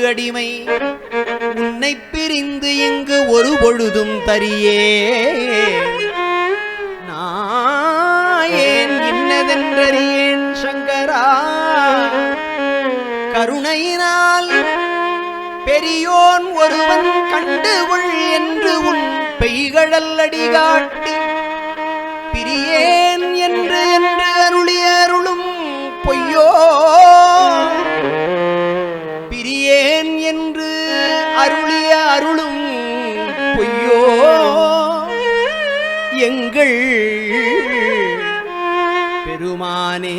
அடிமை உன்னை பிரிந்து இங்கு ஒரு பொழுதும் தரியே நாயேன் இன்னதென்றறியேன் சங்கரா கருணையினால் பெரியோன் ஒருவன் கண்டுகொள் என்று உன் பெய்கழல் அடிகாட்டி பிரியேன் என்று அருளிய அருளும் பொய்யோ பிரியேன் என்று அருளிய அருளும் பொய்யோ எங்கள் பெருமானே